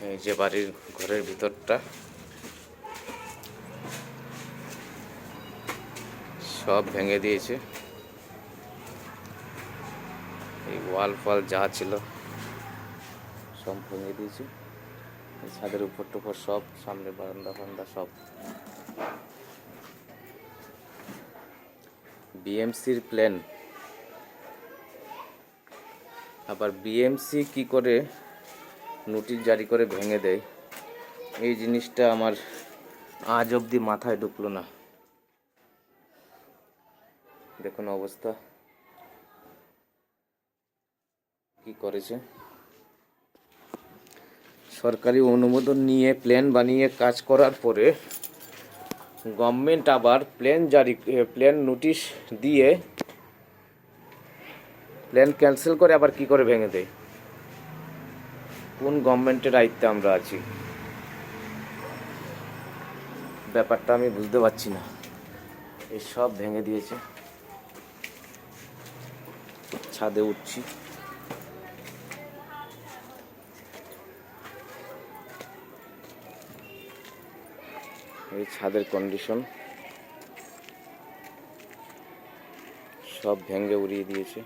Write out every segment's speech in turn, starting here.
এই যে বাড়ির ঘরের ভিতরটা সব ভেঙে দিয়েছে। এই ওয়াল ফল যা ছিল সব ভেঙে দিয়েছে। ছাদের উপর টুপর সব, সামনে বারান্দা ফান্দা সব। বিএমসির প্ল্যান, আবার বিএমসি কি করে নোটিশ জারি করে ভেঙে দেয়, এই জিনিসটা আমার আজ অবধি মাথায় ঢুকলো না। দেখুন অবস্থা কি করেছে। সরকারি অনুমোদন নিয়ে প্ল্যান বানিয়ে কাজ করার পরে গভর্নমেন্ট আবার প্ল্যান নোটিশ দিয়ে প্ল্যান ক্যান্সেল করে আবার কি করে ভেঙে দেয়। কোন গভর্নমেন্টের দায়িত্বে আমরা আছি, ব্যাপারটা আমি বুঝতে পারছি না। এই সব ভেঙে দিয়েছে। ছাদে উঠছি, এই ছাদের কন্ডিশন সব ভেঙে উড়িয়ে দিয়েছে।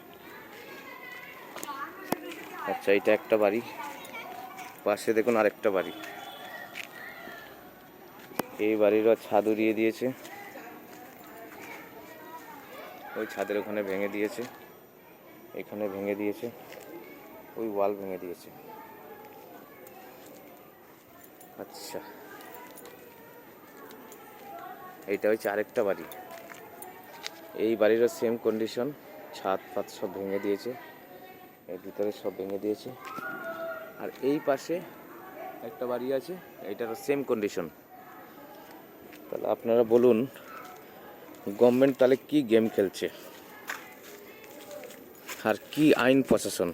আচ্ছা, এটা একটা বাড়ি, পাশে দেখুন আরেকটা বাড়ি। এই বাড়িরও ছাদ উড়িয়ে দিয়েছে। ওই ছাদের ওখানে ভেঙে দিয়েছে, এখানে ভেঙে দিয়েছে, ওই ওয়াল ভেঙে দিয়েছে। আচ্ছা, এইটা হচ্ছে আরেকটা বাড়ি। এই বাড়িরও সেম কন্ডিশন, ছাদ ফাদ সব ভেঙে দিয়েছে, এর ভিতরে সব ভেঙে দিয়েছে। আর এই পাশে একটা বাড়ি আছে, এইটারও সেম কন্ডিশন। তাহলে আপনারা বলুন গভর্নমেন্ট তাহলে কি গেম খেলছে, আর কি আইন প্রশাসন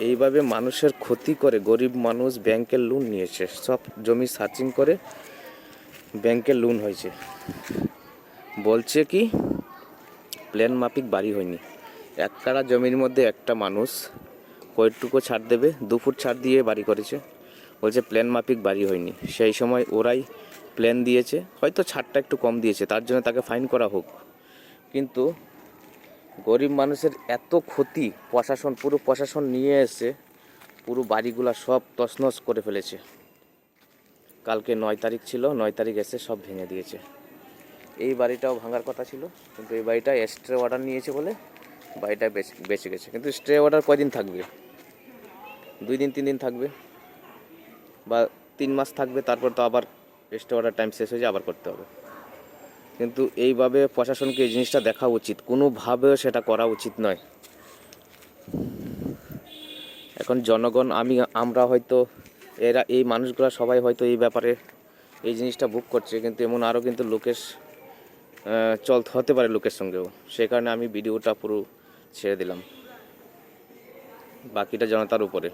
এইভাবে মানুষের ক্ষতি করে। গরিব মানুষ ব্যাংকের লোন নিয়েছে, সব জমি সার্চিং করে ব্যাংকের লোন হয়েছে, বলছে কি প্ল্যান মাফিক বাড়ি হয়নি। এক কাড়া জমির মধ্যে একটা মানুষ কয়েকটুকু ছাড় দেবে, 2 ফুট ছাড় দিয়ে বাড়ি করেছে, বলছে প্ল্যান মাফিক বাড়ি হয়নি। সেই সময় ওরাই প্ল্যান দিয়েছে, হয়তো ছাড়টা একটু কম দিয়েছে, তার জন্য তাকে ফাইন করা হোক। কিন্তু গরিব মানুষের এত ক্ষতি, পুরো প্রশাসন নিয়ে এসে পুরো বাড়িগুলা সব তছনছ করে ফেলেছে। কালকে 9 তারিখ ছিল, 9 তারিখ এসে সব ভেঙে দিয়েছে। এই বাড়িটাও ভাঙার কথা ছিল, কিন্তু এই বাড়িটা স্টে অর্ডার নিয়েছে বলে বাড়িটা বেঁচে গেছে। কিন্তু স্টে অর্ডার কয়দিন থাকবে? 2 দিন 3 দিন থাকবে, বা 3 মাস থাকবে, তারপর তো আবার স্টে অর্ডার টাইম শেষ হয়ে যায়, আবার করতে হবে। কিন্তু এইভাবে প্রশাসনকে এই জিনিসটা দেখা উচিত, কোনোভাবেও সেটা করা উচিত নয়। এখন জনগণ, আমরা হয়তো, এই মানুষগুলো সবাই হয়তো এই ব্যাপারে এই জিনিসটা ভোগ করছে, কিন্তু এমন আরও কিন্তু লোকের হতে পারে লোকের সঙ্গেও। সে কারণে আমি ভিডিওটা পুরো ছেড়ে দিলাম, বাকিটা জনতার উপরে।